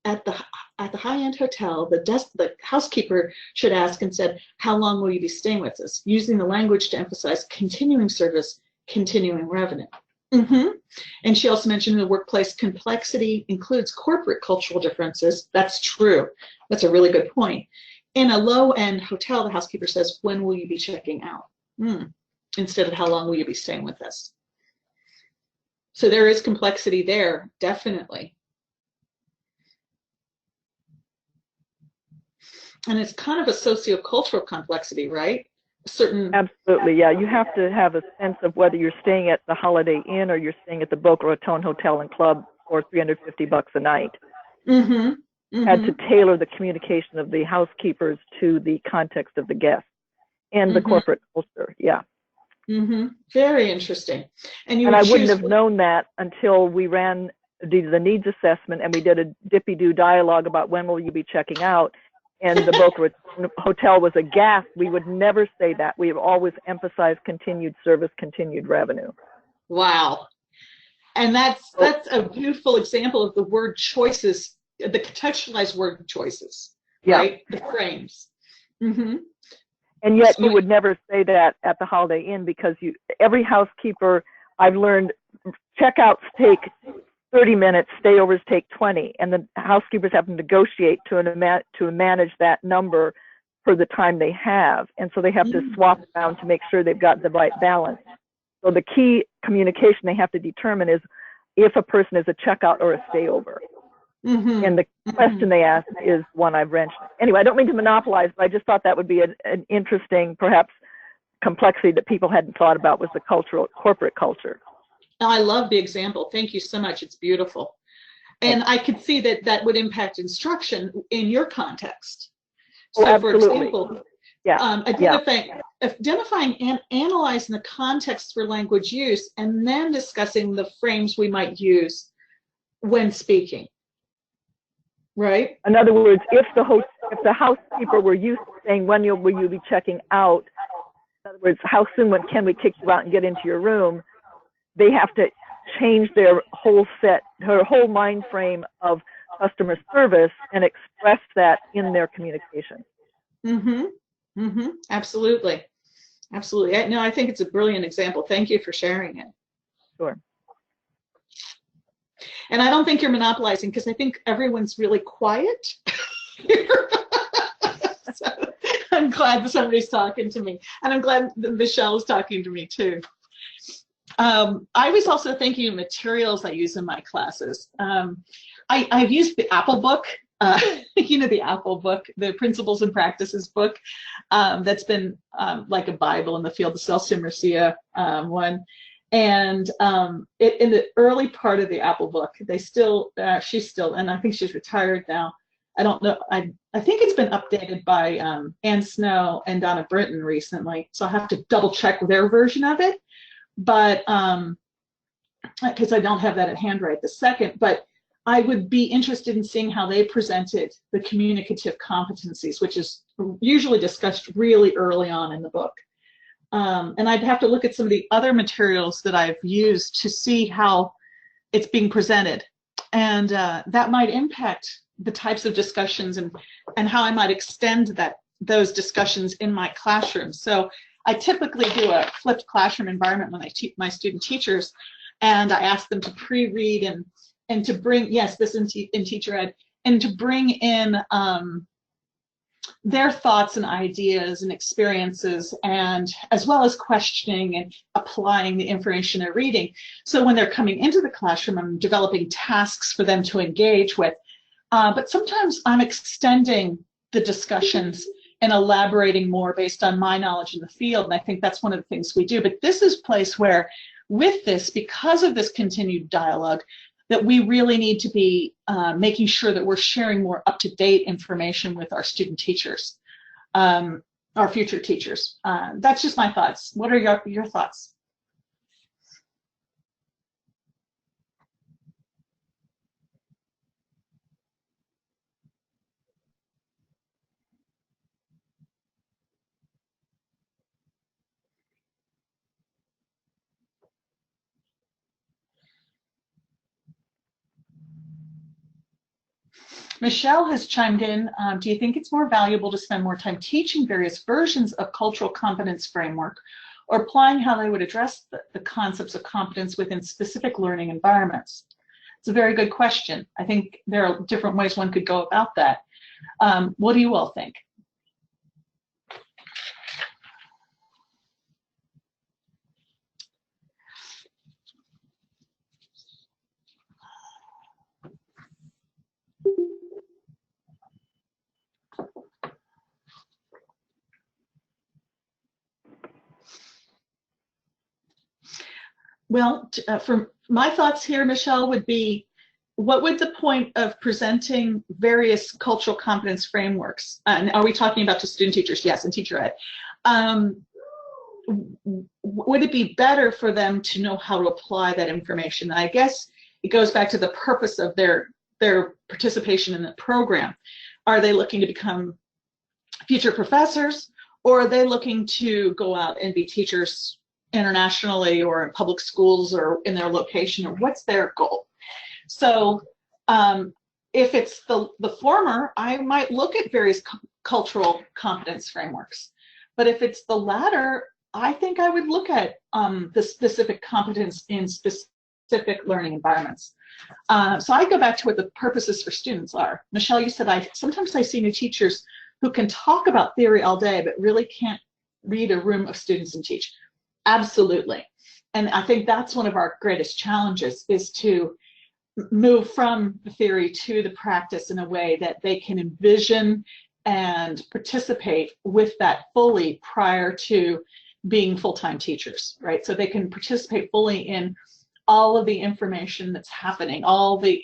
at the high-end hotel, the housekeeper should ask and said, how long will you be staying with us? Using the language to emphasize continuing service, continuing revenue. And she also mentioned the workplace complexity includes corporate cultural differences. That's true. That's a really good point. In a low-end hotel, the housekeeper says, when will you be checking out? Instead of how long will you be staying with us? So there is complexity there, definitely. And it's kind of a sociocultural complexity, right? Absolutely, yeah. You have to have a sense of whether you're staying at the Holiday Inn or you're staying at the Boca Raton Hotel and Club for $350 a night. Had to tailor the communication of the housekeepers to the context of the guests and the corporate culture. Yeah. Very interesting. And I wouldn't have known that until we ran the needs assessment and we did a dippy-do dialogue about when will you be checking out. And the Boca Raton Hotel was aghast. We would never say that. We have always emphasized continued service, continued revenue. Wow. And that's a beautiful example of the word choices, the contextualized word choices, right? The frames. And yet you would never say that at the Holiday Inn because every housekeeper, I've learned, checkouts take 30 minutes, stayovers take 20, and the housekeepers have to negotiate to manage that number for the time they have. And so they have to swap around to make sure they've got the right balance. So the key communication they have to determine is if a person is a checkout or a stayover. And the question they ask is one I've wrenched. Anyway, I don't mean to monopolize, but I just thought that would be an interesting, perhaps, complexity that people hadn't thought about was the corporate culture. I love the example. Thank you so much. It's beautiful. And I could see that that would impact instruction in your context. So, for example, identifying and analyzing the context for language use, and then discussing the frames we might use when speaking. Right? In other words, if the housekeeper were used to saying, when will you be checking out? In other words, how soon can we kick you out and get into your room? They have to change her whole mind frame of customer service and express that in their communication. Absolutely. Absolutely. No, I think it's a brilliant example. Thank you for sharing it. Sure. And I don't think you're monopolizing because I think everyone's really quiet. So I'm glad that somebody's talking to me. And I'm glad that Michelle is talking to me too. I was also thinking of materials I use in my classes. I've used the Apple book, the Apple book, the Principles and Practices book. That's been like a Bible in the field, the Celce-Murcia one. And in the early part of the Apple book, she's still, and I think she's retired now. I don't know. I think it's been updated by Ann Snow and Donna Britton recently. So I'll have to double check their version of it. But because I don't have that at hand right this second, but I would be interested in seeing how they presented the communicative competencies, which is usually discussed really early on in the book. And I'd have to look at some of the other materials that I've used to see how it's being presented. And that might impact the types of discussions and how I might extend those discussions in my classroom. So I typically do a flipped classroom environment when I teach my student teachers, and I ask them to pre-read and to bring, this in teacher ed, and to bring in their thoughts and ideas and experiences, and as well as questioning and applying the information they're reading. So when they're coming into the classroom, I'm developing tasks for them to engage with. But sometimes I'm extending the discussions and elaborating more based on my knowledge in the field. And I think that's one of the things we do. But this is a place where, with this, because of this continued dialogue, that we really need to be making sure that we're sharing more up-to-date information with our student teachers, our future teachers. That's just my thoughts. What are your thoughts? Michelle has chimed in. Do you think it's more valuable to spend more time teaching various versions of cultural competence framework or applying how they would address the concepts of competence within specific learning environments? It's a very good question. I think there are different ways one could go about that. What do you all think? Well, for my thoughts here, Michelle, would be, what would the point of presenting various cultural competence frameworks? And are we talking about to student teachers? Yes, and teacher ed. Would it be better for them to know how to apply that information? And I guess it goes back to the purpose of their participation in the program. Are they looking to become future professors, or are they looking to go out and be teachers internationally or in public schools or in their location, or what's their goal? So if it's the former, I might look at various cultural competence frameworks. But if it's the latter, I think I would look at the specific competence in specific learning environments. So I go back to what the purposes for students are. Michelle, you said sometimes I see new teachers who can talk about theory all day, but really can't read a room of students and teach. Absolutely. And I think that's one of our greatest challenges, is to move from the theory to the practice in a way that they can envision and participate with that fully prior to being full-time teachers, right? So they can participate fully in all of the information that's happening, all the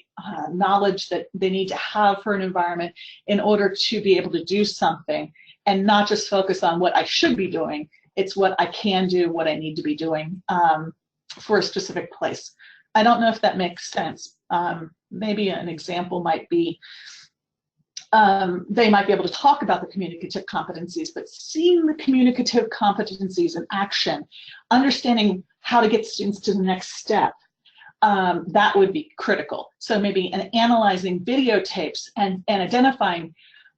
knowledge that they need to have for an environment in order to be able to do something, and not just focus on what I should be doing. It's what I can do, what I need to be doing for a specific place. I don't know if that makes sense. Maybe an example might be, they might be able to talk about the communicative competencies, but seeing the communicative competencies in action, understanding how to get students to the next step, that would be critical. So maybe analyzing videotapes and identifying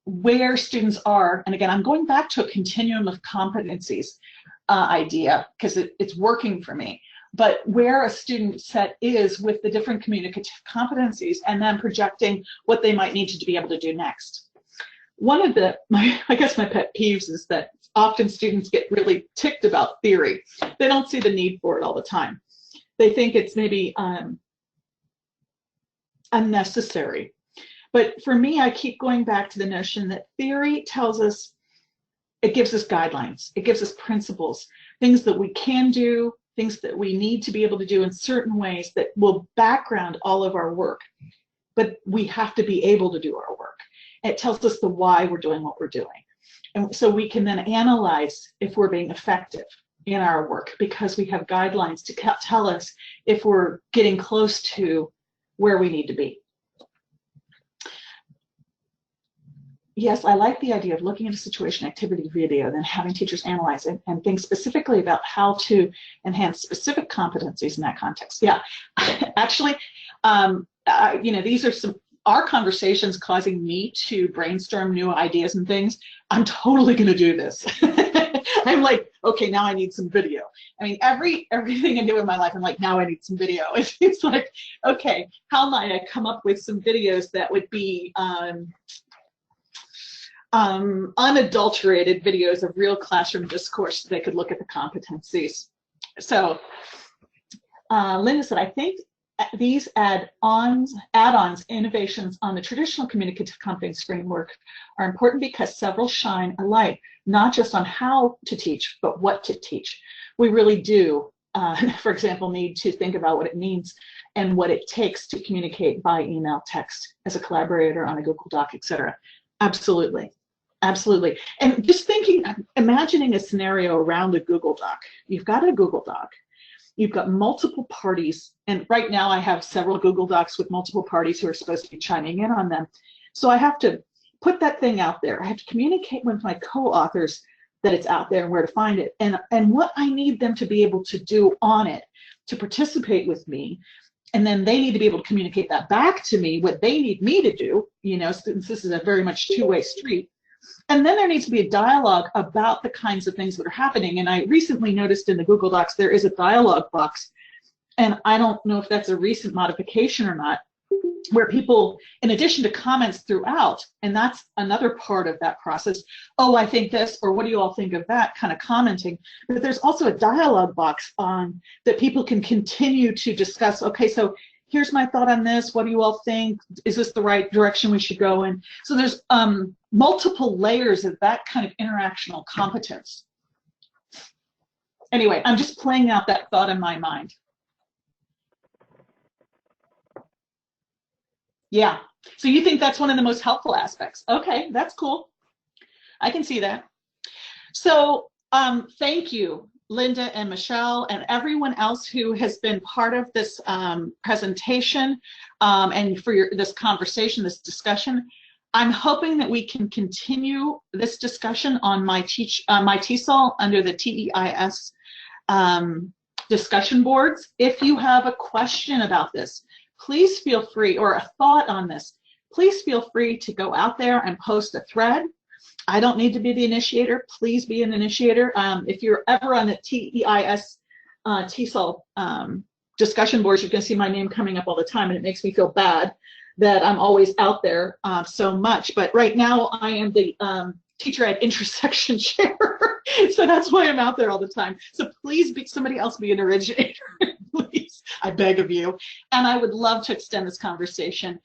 where students are. And again, I'm going back to a continuum of competencies idea, because it's working for me. But where a student set is with the different communicative competencies, and then projecting what they might need to be able to do next. One of I guess my pet peeves is that often students get really ticked about theory. They don't see the need for it all the time. They think it's maybe unnecessary. But for me, I keep going back to the notion that theory tells us, it gives us guidelines, it gives us principles, things that we can do, things that we need to be able to do in certain ways that will background all of our work. But we have to be able to do our work. It tells us the why we're doing what we're doing. And so we can then analyze if we're being effective in our work, because we have guidelines to tell us if we're getting close to where we need to be. Yes, I like the idea of looking at a situation activity video, then having teachers analyze it and think specifically about how to enhance specific competencies in that context. Yeah, actually, these are our conversations causing me to brainstorm new ideas and things. I'm totally going to do this. I'm like, okay, now I need some video. I mean, everything I do in my life, I'm like, now I need some video. It's like, okay, how might I come up with some videos that would be unadulterated videos of real classroom discourse so they could look at the competencies. So Linda said, I think these add-ons, innovations on the traditional communicative competence framework are important because several shine a light, not just on how to teach, but what to teach. We really do, for example, need to think about what it means and what it takes to communicate by email, text, as a collaborator on a Google Doc, etc. Absolutely. Absolutely. And just imagining a scenario around a Google Doc. You've got a Google Doc. You've got multiple parties. And right now I have several Google Docs with multiple parties who are supposed to be chiming in on them. So I have to put that thing out there. I have to communicate with my co-authors that it's out there and where to find it, and what I need them to be able to do on it to participate with me, and then they need to be able to communicate that back to me, what they need me to do, you know, since this is a very much two-way street. And then there needs to be a dialogue about the kinds of things that are happening. And I recently noticed in the Google Docs there is a dialogue box, and I don't know if that's a recent modification or not, where people, in addition to comments throughout, and that's another part of that process, oh, I think this, or what do you all think of that, kind of commenting, but there's also a dialogue box that people can continue to discuss, okay, so here's my thought on this, what do you all think, is this the right direction we should go in? So there's multiple layers of that kind of interactional competence. Anyway, I'm just playing out that thought in my mind. Yeah, so you think that's one of the most helpful aspects. Okay, that's cool. I can see that. So thank you, Linda and Michelle, and everyone else who has been part of this presentation and for this conversation, this discussion. I'm hoping that we can continue this discussion on my TESOL under the TEIS discussion boards. If you have a question about this, please feel free, or a thought on this, please feel free to go out there and post a thread. I don't need to be the initiator. Please be an initiator. If you're ever on the TEIS TESOL discussion boards, you can see my name coming up all the time, and it makes me feel bad that I'm always out there so much. But right now I am the teacher ed intersection chair, so that's why I'm out there all the time. So please somebody else be an originator. Please, I beg of you. And I would love to extend this conversation.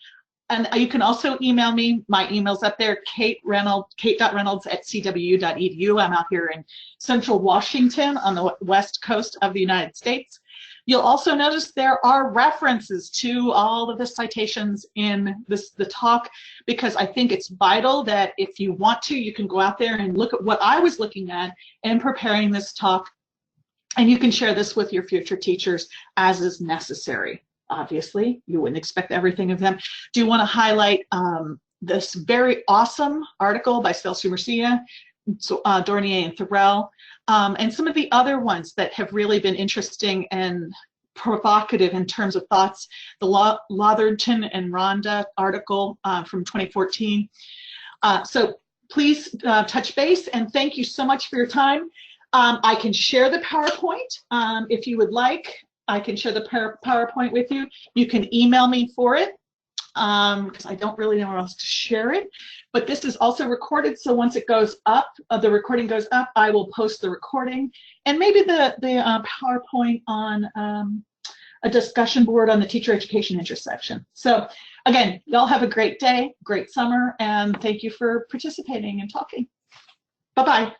And you can also email me. My email's up there, kate.reynolds@cwu.edu. I'm out here in Central Washington on the west coast of the United States. You'll also notice there are references to all of the citations in the talk, because I think it's vital that if you want to, you can go out there and look at what I was looking at in preparing this talk. And you can share this with your future teachers as is necessary. Obviously, you wouldn't expect everything of them. Do you want to highlight this very awesome article by Celce-Murcia, Dornyei and Thurrell, and some of the other ones that have really been interesting and provocative in terms of thoughts, the Lotherington and Ronda article from 2014. So please touch base, and thank you so much for your time. I can share the PowerPoint if you would like. I can share the PowerPoint with you. You can email me for it because I don't really know where else to share it. But this is also recorded, so once it goes up, the recording goes up, I will post the recording and maybe the PowerPoint on a discussion board on the teacher education intersection. So again, y'all have a great day, great summer, and thank you for participating and talking. Bye-bye.